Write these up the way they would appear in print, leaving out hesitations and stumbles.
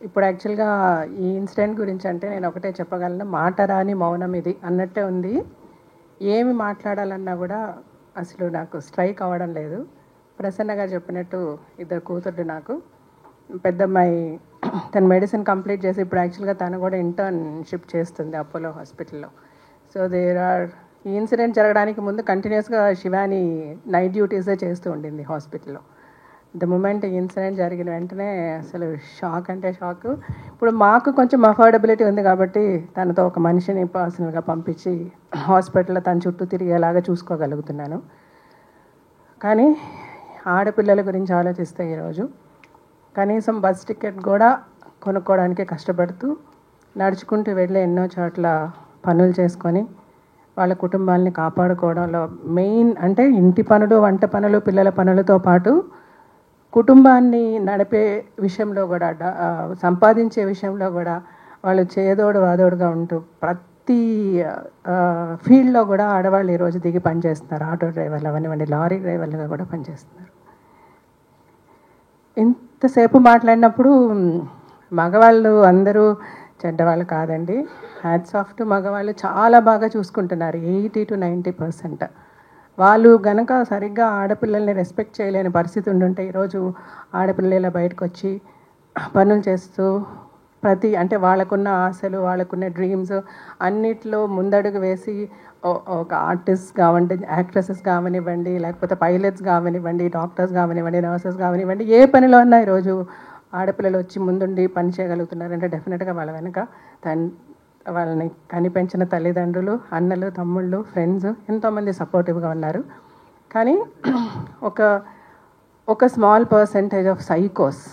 ఇప్పుడు యాక్చువల్గా ఈ ఇన్సిడెంట్ గురించి అంటే నేను ఒకటే చెప్పగలను, మాట రాని మౌనం ఇది అన్నట్టే ఉంది. ఏమి మాట్లాడాలన్నా కూడా అసలు నాకు స్ట్రైక్ అవ్వడం లేదు. ప్రసన్నగా చెప్పినట్టు ఇద్దరు కూతుర్లు నాకు. పెద్దమ్మాయి తన మెడిసిన్ కంప్లీట్ చేసి ఇప్పుడు యాక్చువల్గా తను కూడా ఇంటర్న్షిప్ చేస్తుంది అపోలో హాస్పిటల్లో. సో ఈ ఇన్సిడెంట్ జరగడానికి ముందు కంటిన్యూస్గా శివాని నైట్ డ్యూటీసే చేస్తూ ఉండింది హాస్పిటల్లో. ద మూమెంట్ ఇన్సిడెంట్ జరిగిన వెంటనే అసలు షాక్ అంటే షాక్. ఇప్పుడు మాకు కొంచెం అఫోర్డబిలిటీ ఉంది కాబట్టి తనతో ఒక మనిషిని పర్సనల్గా పంపించి హాస్పిటల్లో తన చుట్టూ తిరిగేలాగా చూసుకోగలుగుతున్నాను. కానీ ఆడపిల్లల గురించి ఆలోచిస్తే ఈరోజు కనీసం బస్ టికెట్ కూడా కొనుక్కోవడానికి కష్టపడుతూ నడుచుకుంటూ వెళ్ళి ఎన్నో చోట్ల పనులు చేసుకొని వాళ్ళ కుటుంబాలని కాపాడుకోవడంలో మెయిన్ అంటే ఇంటి పనులు, వంట పనులు, పిల్లల పనులతో పాటు కుటుంబాన్ని నడిపే విషయంలో కూడా సంపాదించే విషయంలో కూడా వాళ్ళు చేదోడు వాదోడుగా ఉంటూ ప్రతి ఫీల్డ్లో కూడా ఆడవాళ్ళు ఈరోజు దిగి పనిచేస్తున్నారు. ఆటో డ్రైవర్లు అవనివ్వండి, లారీ డ్రైవర్లుగా కూడా పనిచేస్తున్నారు. ఇంతసేపు మాట్లాడినప్పుడు మగవాళ్ళు అందరూ చెడ్డవాళ్ళు కాదండి. హ్యాట్స్ ఆఫ్ టు మగవాళ్ళు, చాలా బాగా చూసుకుంటున్నారు. 80 to 90%. వాళ్ళు గనక సరిగ్గా ఆడపిల్లల్ని రెస్పెక్ట్ చేయలేని పరిస్థితి ఉండుంటే ఈరోజు ఆడపిల్లలు ఇలా బయటకు వచ్చి పనులు చేస్తూ అంటే వాళ్ళకున్న ఆశలు, వాళ్ళకున్న డ్రీమ్స్ అన్నిట్లో ముందడుగు వేసి ఒక ఆర్టిస్ట్ కావండి, యాక్ట్రెసెస్ కావనివ్వండి, లేకపోతే పైలట్స్ కావనివ్వండి, డాక్టర్స్ కావనివ్వండి, నర్సెస్ కావనివ్వండి, ఏ పనిలో అన్నా ఈరోజు ఆడపిల్లలు వచ్చి ముందుండి పని చేయగలుగుతున్నారంటే డెఫినెట్గా వాళ్ళ వెనక వాళ్ళని కనిపెంచిన తల్లిదండ్రులు, అన్నలు, తమ్ముళ్ళు, ఫ్రెండ్స్ ఎంతోమంది సపోర్టివ్గా ఉన్నారు. కానీ ఒక స్మాల్ పర్సెంటేజ్ ఆఫ్ సైకోస్,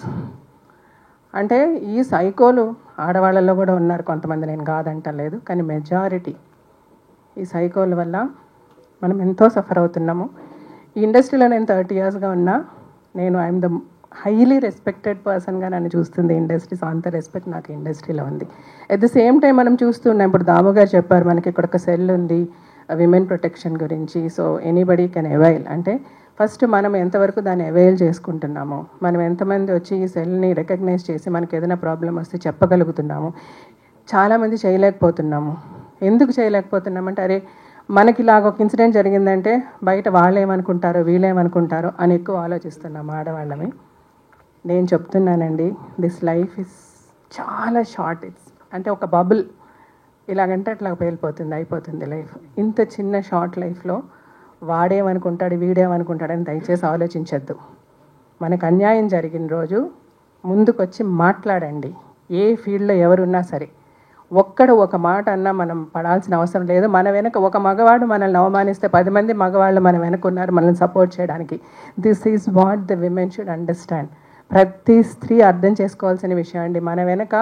అంటే ఈ సైకోలు ఆడవాళ్ళలో కూడా ఉన్నారు కొంతమంది, నేను కాదంటలేదు. కానీ మెజారిటీ ఈ సైకోల వల్ల మనం ఎంతో సఫర్ అవుతున్నాము. ఈ ఇండస్ట్రీలో నేను 30 yearsగా ఉన్నా. ఐఎమ్ ద హైలీ రెస్పెక్టెడ్ పర్సన్గా నన్ను చూస్తుంది ఇండస్ట్రీ. సో అంత రెస్పెక్ట్ నాకు ఇండస్ట్రీలో ఉంది. అట్ ద సేమ్ టైం మనం చూస్తున్నాం, ఇప్పుడు దాము గారు చెప్పారు మనకి ఇక్కడ ఒక సెల్ ఉంది విమెన్ ప్రొటెక్షన్ గురించి. So anybody can avail. అంటే ఫస్ట్ మనం ఎంతవరకు దాన్ని అవైల్ చేసుకుంటున్నాము, మనం ఎంతమంది వచ్చి ఈ సెల్ని రికగ్నైజ్ చేసి మనకి ఏదైనా ప్రాబ్లం వస్తే చెప్పగలుగుతున్నాము. చాలామంది చేయలేకపోతున్నాము. ఎందుకు చేయలేకపోతున్నామంటే అరే మనకి ఇలాగ ఒక ఇన్సిడెంట్ జరిగిందంటే బయట వాళ్ళు ఏమనుకుంటారో, వీళ్ళేమనుకుంటారో అని ఎక్కువ ఆలోచిస్తున్నాము ఆడవాళ్ళని. నేను చెప్తున్నానండి, దిస్ లైఫ్ ఇస్ చాలా షార్ట్. అంటే ఒక బబుల్ ఇలాగంటే అట్లా పేలిపోతుంది, అయిపోతుంది లైఫ్. ఇంత చిన్న షార్ట్ లైఫ్లో వాడేమనుకుంటాడు, వీడేమనుకుంటాడని దయచేసి ఆలోచించద్దు. మనకు అన్యాయం జరిగిన రోజు ముందుకొచ్చి మాట్లాడండి. ఏ ఫీల్డ్లో ఎవరున్నా సరే ఒక మాట అన్నా మనం పడాల్సిన అవసరం లేదు. మన వెనక ఒక మగవాడు మనల్ని అవమానిస్తే 10 మంది మగవాళ్ళు మన వెనక ఉన్నారు మనల్ని సపోర్ట్ చేయడానికి. This is what the women should understand. ప్రతి స్త్రీ అర్థం చేసుకోవాల్సిన విషయం అండి. మన వెనక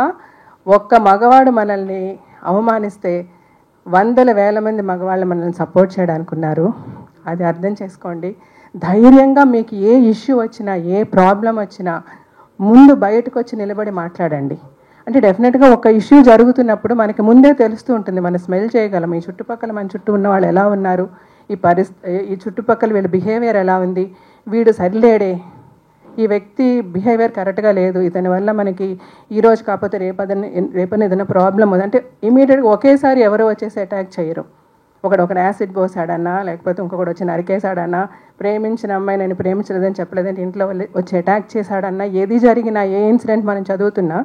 ఒక్క మగవాడు మనల్ని అవమానిస్తే 100,000 మంది మగవాళ్ళు మనల్ని సపోర్ట్ చేయడానికి ఉన్నారు. అది అర్థం చేసుకోండి. ధైర్యంగా మీకు ఏ ఇష్యూ వచ్చినా, ఏ ప్రాబ్లం వచ్చినా ముందు బయటకు వచ్చి నిలబడి మాట్లాడండి. అంటే డెఫినెట్గా ఒక ఇష్యూ జరుగుతున్నప్పుడు మనకి ముందే తెలుస్తూ ఉంటుంది, మనం స్మెల్ చేయగలం. ఈ చుట్టుపక్కల మన చుట్టూ ఉన్న వాళ్ళు ఎలా ఉన్నారు, ఈ చుట్టుపక్కల వీళ్ళ బిహేవియర్ ఎలా ఉంది, వీడు సరిలేడే, ఈ వ్యక్తి బిహేవియర్ కరెక్ట్గా లేదు, ఇతని వల్ల మనకి ఈరోజు కాకపోతే రేపని ఏదైనా ప్రాబ్లం ఉంది అంటే ఇమీడియట్గా ఒకేసారి ఎవరో వచ్చేసి అటాక్ చేయరు. ఒకడు యాసిడ్ పోసాడన్నా, లేకపోతే ఇంకొకటి వచ్చి నరికేశాడన్నా, ప్రేమించిన అమ్మాయి నేను ప్రేమించలేదని చెప్పలేదంటే ఇంట్లో వచ్చి అటాక్ చేశాడన్నా, ఏది జరిగినా, ఏ ఇన్సిడెంట్ మనం చదువుతున్నా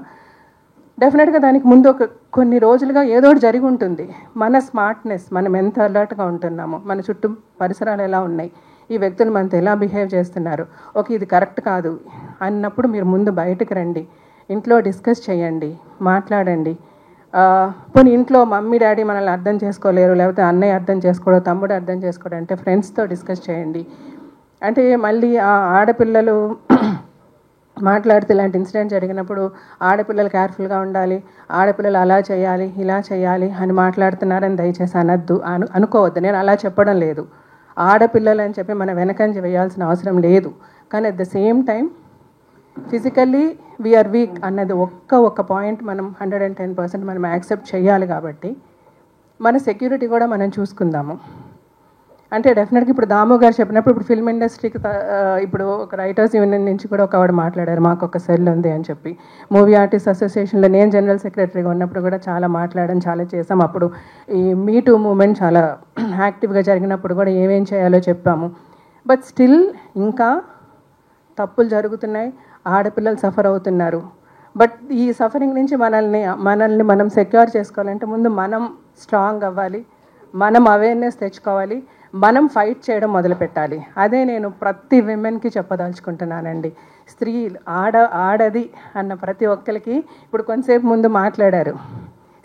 డెఫినెట్గా దానికి ముందు కొన్ని రోజులుగా ఏదో ఒకటి జరిగి ఉంటుంది. మన స్మార్ట్నెస్, మనం ఎంత అలర్ట్గా ఉంటున్నామో, మన చుట్టూ పరిసరాలు ఎలా ఉన్నాయి, ఈ వ్యక్తులు మనతో ఎలా బిహేవ్ చేస్తున్నారు, ఓకే ఇది కరెక్ట్ కాదు అన్నప్పుడు మీరు ముందు బయటకు రండి, ఇంట్లో డిస్కస్ చేయండి, మాట్లాడండి. పోనీ ఇంట్లో మమ్మీ డాడీ మనల్ని అర్థం చేసుకోలేరు, లేకపోతే అన్నయ్య అర్థం చేసుకోవడం, తమ్ముడు అర్థం చేసుకోవడం అంటే ఫ్రెండ్స్తో డిస్కస్ చేయండి. అంటే మళ్ళీ ఆ ఆడపిల్లలు మాట్లాడితే ఇలాంటి ఇన్సిడెంట్ జరిగినప్పుడు ఆడపిల్లలు కేర్ఫుల్గా ఉండాలి, ఆడపిల్లలు అలా చేయాలి, ఇలా చేయాలి అని మాట్లాడుతున్నారని దయచేసి అనుకోవద్దు. నేను అలా చెప్పడం లేదు. ఆడపిల్లలు అని చెప్పి మన వెనకంజ వేయాల్సిన అవసరం లేదు. కానీ at the same time physically we are weak అన్నది ఒక్క పాయింట్ మనం 110% మనం యాక్సెప్ట్ చేయాలి. కాబట్టి మన సెక్యూరిటీ కూడా మనం చూసుకుందాము. అంటే డెఫినెట్గా ఇప్పుడు దాము గారు చెప్పినప్పుడు ఇప్పుడు ఫిల్మ్ ఇండస్ట్రీకి ఇప్పుడు ఒక రైటర్స్ యూనియన్ నుంచి కూడా ఒక ఆవిడ మాట్లాడారు, మాకు ఒక సెల్ ఉంది అని చెప్పి. మూవీ ఆర్టిస్ట్ అసోసియేషన్లో నేను జనరల్ సెక్రటరీగా ఉన్నప్పుడు కూడా చాలా మాట్లాడడం, చాలా చేసాం. అప్పుడు ఈ మీ టూ మూమెంట్ చాలా యాక్టివ్గా జరిగినప్పుడు కూడా ఏమేం చేయాలో చెప్పాము. బట్ స్టిల్ ఇంకా తప్పులు జరుగుతున్నాయి, ఆడపిల్లలు సఫర్ అవుతున్నారు. బట్ ఈ సఫరింగ్ నుంచి మనల్ని మనం సెక్యూర్ చేసుకోవాలంటే ముందు మనం స్ట్రాంగ్ అవ్వాలి, మనం అవేర్నెస్ తెచ్చుకోవాలి, మనం ఫైట్ చేయడం మొదలుపెట్టాలి. అదే నేను ప్రతి విమెన్కి చెప్పదలుచుకుంటున్నానండి. స్త్రీ ఆడది అన్న ప్రతి ఒక్కరికి ఇప్పుడు కొంతసేపు ముందు మాట్లాడారు,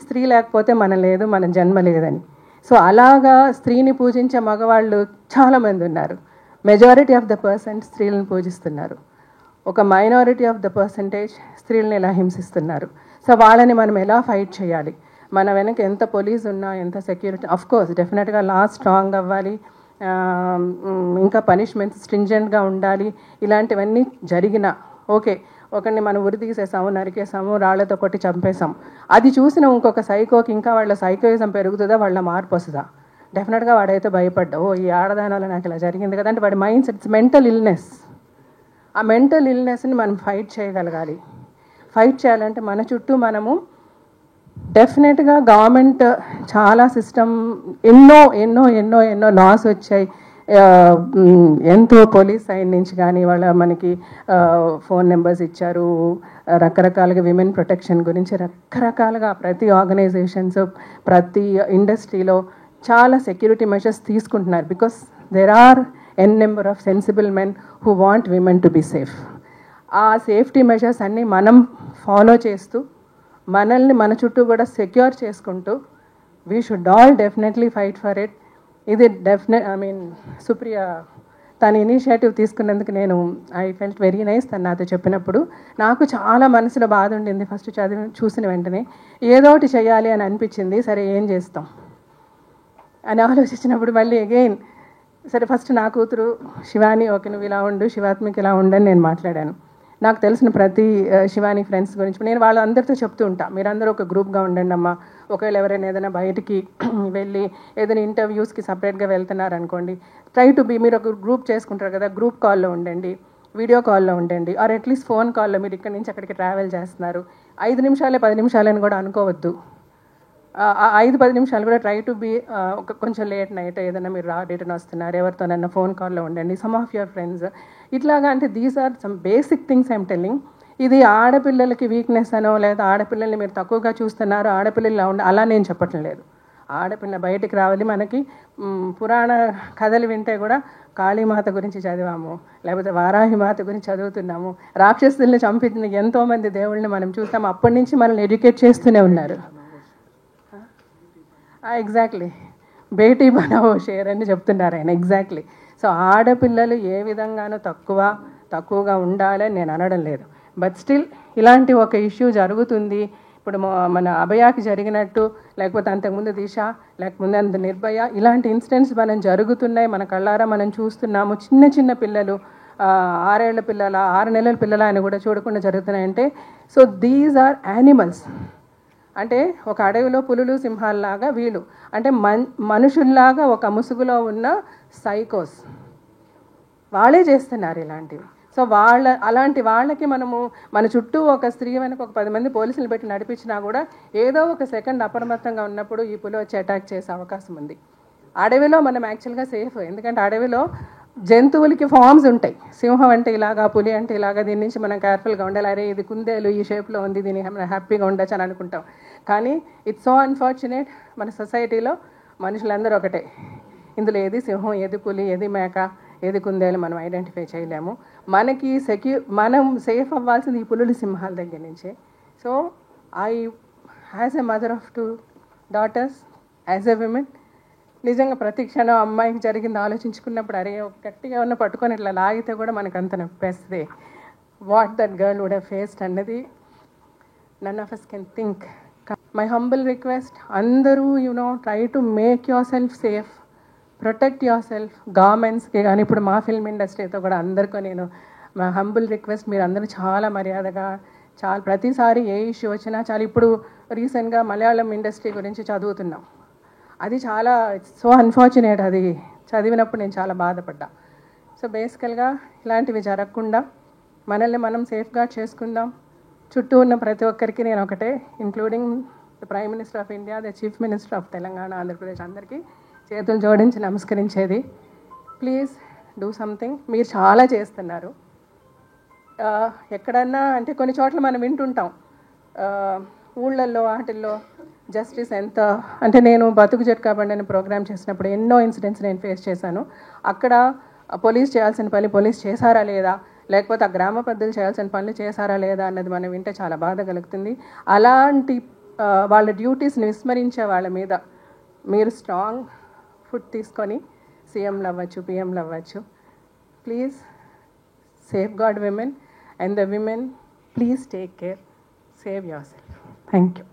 స్త్రీ లేకపోతే మనం లేదు, మన జన్మ లేదని. సో అలాగా స్త్రీని పూజించే మగవాళ్ళు చాలామంది ఉన్నారు. మెజారిటీ ఆఫ్ ద పర్సెంట్ స్త్రీలను పూజిస్తున్నారు, ఒక మైనారిటీ ఆఫ్ ద పర్సంటేజ్ స్త్రీలను ఎలా హింసిస్తున్నారు. సో వాళ్ళని మనం ఎలా ఫైట్ చేయాలి? మన వెనక ఎంత పోలీస్ ఉన్నా, ఎంత సెక్యూరిటీ, అఫ్కోర్స్ డెఫినెట్గా లా స్ట్రాంగ్ అవ్వాలి, ఇంకా పనిష్మెంట్స్ స్ట్రింజెంట్గా ఉండాలి. ఇలాంటివన్నీ జరిగినా ఓకే, ఒకరిని మనం ఉరి తీసేసాము, నరికేసాము, రాళ్లతో కొట్టి చంపేసాం, అది చూసిన ఇంకొక సైకోకి ఇంకా వాళ్ళ సైకోయిజం పెరుగుతుందా, వాళ్ళ మార్పు వస్తుందా? డెఫినెట్గా వాడైతే భయపడ్డా, ఓ ఈ ఆడదానాలు నాకు ఇలా జరిగింది కదా అంటే వాడి మైండ్ సెట్స్ మెంటల్ ఇల్నెస్. ఆ మెంటల్ ఇల్నెస్ని మనం ఫైట్ చేయగలగాలి. ఫైట్ చేయాలంటే మన చుట్టూ మనము డెఫినెట్గా గవర్నమెంట్ చాలా సిస్టమ్ ఎన్నో ఎన్నో ఎన్నో ఎన్నో లాస్ వచ్చాయి. ఎంతో పోలీస్ సైడ్ నుంచి కానీ వాళ్ళ మనకి ఫోన్ నెంబర్స్ ఇచ్చారు, రకరకాలుగా విమెన్ ప్రొటెక్షన్ గురించి రకరకాలుగా ప్రతి ఆర్గనైజేషన్స్ ప్రతి ఇండస్ట్రీలో చాలా సెక్యూరిటీ మెషర్స్ తీసుకుంటున్నారు. Because there are n number of sensible men who want women to be safe. ఆ సేఫ్టీ మెషర్స్ అన్నీ మనం ఫాలో చేస్తూ మనల్ని మన చుట్టూ కూడా సెక్యూర్ చేసుకుంటూ we should all definitely fight for it. ఇది సుప్రియ తన ఇనిషియేటివ్ తీసుకున్నందుకు నేను ఐ ఫెల్ట్ వెరీ నైస్. తను నాతో చెప్పినప్పుడు నాకు చాలా మనసులో బాధ ఉండింది. ఫస్ట్ చూసిన వెంటనే ఏదో ఒకటి చేయాలి అని అనిపించింది. సరే ఏం చేస్తాం అని ఆలోచించినప్పుడు మళ్ళీ అగైన్ సరే ఫస్ట్ నా కూతురు శివాని, ఓకే నువ్వు ఇలా ఉండు, శివాత్మికి ఇలా ఉండని నేను మాట్లాడాను. నాకు తెలిసిన ప్రతి శివాని ఫ్రెండ్స్ గురించి నేను వాళ్ళందరితో చెప్తూ ఉంటా, మీరందరూ ఒక గ్రూప్గా ఉండండి అమ్మా. ఒకవేళ ఎవరైనా ఏదైనా బయటికి వెళ్ళి ఏదైనా ఇంటర్వ్యూస్కి సపరేట్గా వెళ్తున్నారు అనుకోండి, ట్రై టు బీ, మీరు ఒక గ్రూప్ చేసుకుంటారు కదా, గ్రూప్ కాల్లో ఉండండి, వీడియో కాల్లో ఉండండి, ఆర్ అట్లీస్ట్ ఫోన్ కాల్లో. మీరు ఇక్కడి నుంచి అక్కడికి ట్రావెల్ చేస్తున్నారు, 5 నిమిషాలే 10 నిమిషాలని కూడా అనుకోవద్దు. 5-10 నిమిషాలు కూడా ట్రై టు బీ. కొంచెం లేట్ నైట్ ఏదైనా మీరు రిటర్న్ వస్తున్నారు, ఎవరితోనన్నా ఫోన్ కాల్లో ఉండండి, సమ్ ఆఫ్ యువర్ ఫ్రెండ్స్ ఇట్లాగా. అంటే these are some basic things I'm telling. ఇది ఆడపిల్లలకి వీక్నెస్ అనో లేదా ఆడపిల్లల్ని మీరు తక్కువగా చూస్తున్నారు, ఆడపిల్లలు అలా నేను చెప్పటం లేదు. ఆడపిల్ల బయటికి రావాలి. మనకి పురాణ కథలు వింటే కూడా కాళీమాత గురించి చదివాము, లేకపోతే వారాహిమాత గురించి చదువుతున్నాము, రాక్షసుల్ని చంపించిన ఎంతోమంది దేవుళ్ళని మనం చూస్తాము. అప్పటి నుంచి మనల్ని ఎడ్యుకేట్ చేస్తూనే ఉన్నారు. ఎగ్జాక్ట్లీ, బేటీ బనావో షేర్ అని చెప్తున్నారు ఆయన. ఎగ్జాక్ట్లీ. సో ఆడపిల్లలు ఏ విధంగానూ తక్కువగా ఉండాలని నేను అనడం లేదు. బట్ స్టిల్ ఇలాంటి ఒక ఇష్యూ జరుగుతుంది. ఇప్పుడు మన అభయాకి జరిగినట్టు, లేకపోతే అంతకుముందు దిశ, లేకపోతే అంత నిర్భయ, ఇలాంటి ఇన్సిడెంట్స్ మనం జరుగుతున్నాయి, మన కళ్ళారా మనం చూస్తున్నాము. చిన్న చిన్న పిల్లలు, 6 ఏళ్ల పిల్లల, 6 నెలల పిల్లల అని కూడా చూడకుండా జరుగుతున్నాయంటే, సో దీస్ ఆర్ యానిమల్స్. అంటే ఒక అడవిలో పులులు సింహాల్లాగా వీళ్ళు, అంటే మనుషుల్లాగా ఒక ముసుగులో ఉన్న సైకోస్ వాళ్ళే చేస్తున్నారు ఇలాంటివి. సో అలాంటి వాళ్ళకి మనము మన చుట్టూ ఒక స్త్రీ వెనక ఒక 10 మంది పోలీసులు పెట్టి నడిపించినా కూడా ఏదో ఒక సెకండ్ అప్రమత్తంగా ఉన్నప్పుడు ఈ పులి వచ్చి అటాక్ చేసే అవకాశం ఉంది. అడవిలో మనం యాక్చువల్గా సేఫ్, ఎందుకంటే అడవిలో జంతువులకి ఫామ్స్ ఉంటాయి. సింహం అంటే ఇలాగా, పులి అంటే ఇలాగా, దీని నుంచి మనం కేర్ఫుల్గా ఉండాలి. అరే ఇది కుందేలు ఈ షేప్లో ఉంది, దీన్ని మనం హ్యాపీగా ఉండొచ్చు అని అనుకుంటాం. కానీ ఇట్స్ సో అన్ఫార్చునేట్, మన సొసైటీలో మనుషులందరూ ఒకటే. ఇందులో ఏది సింహం, ఏది పులి, ఏది మేక, ఏది కుందేలు మనం ఐడెంటిఫై చేయలేము. మనం సేఫ్ అవ్వాల్సింది ఈ పులులు సింహాల దగ్గర నుంచే. So I as a mother of 2 daughters, as a women, నిజంగా ప్రతి క్షణం అమ్మాయికి జరిగింది ఆలోచించుకున్నప్పుడు అరే గట్టిగా ఉన్న పట్టుకొని ఇట్లా లాగితే కూడా మనకు అంత నొప్పేస్తుంది. What that girl would have faced అన్నది none of us can think. My humble request, అందరూ try to make yourself safe, protect yourself. గవర్నమెంట్స్కి కానీ ఇప్పుడు మా ఫిల్మ్ ఇండస్ట్రీతో కూడా అందరికీ నేను మా హంబుల్ రిక్వెస్ట్, మీరు అందరూ చాలా మర్యాదగా, చాలా ప్రతిసారి ఏ ఇష్యూ వచ్చినా చాలా, ఇప్పుడు రీసెంట్గా మలయాళం ఇండస్ట్రీ గురించి చదువుతున్నాం, అది చాలా సో అన్ఫార్చునేట్, అది చదివినప్పుడు నేను చాలా బాధపడ్డా. సో బేసికల్గా ఇలాంటివి జరగకుండా మనల్ని మనం సేఫ్గార్డ్ చేసుకుందాం. చుట్టూ ఉన్న ప్రతి ఒక్కరికి నేను ఒకటే, including the prime minister of India, the chief minister of Telangana, Andhra Pradesh, అందరికీ చేతులు జోడించి నమస్కరించేది, ప్లీజ్ డూ సంథింగ్. మీరు చాలా చేస్తున్నారు. ఎక్కడన్నా అంటే కొన్ని చోట్ల మనం వింటుంటాం, ఊళ్ళల్లో వాటిల్లో జస్టిస్ ఎంత అంటే, నేను బతుకు జట్కా బండి అనే ప్రోగ్రామ్ చేసినప్పుడు ఎన్నో ఇన్సిడెంట్స్ నేను ఫేస్ చేశాను. అక్కడ పోలీస్ చేయాల్సిన పని పోలీస్ చేశారా లేదా, లేకపోతే ఆ గ్రామ పెద్దలు చేయాల్సిన పనులు చేశారా లేదా అన్నది మనం వింటే చాలా బాధ కలుగుతుంది. అలాంటి వాళ్ళ డ్యూటీస్ని విస్మరించే వాళ్ళ మీద మీరు స్ట్రాంగ్ ఫుట్ తీసుకొని సీఎంలు అవ్వచ్చు, పిఎంలు అవ్వచ్చు. Please safeguard women, and the women, please take care, save yourself. Thank you.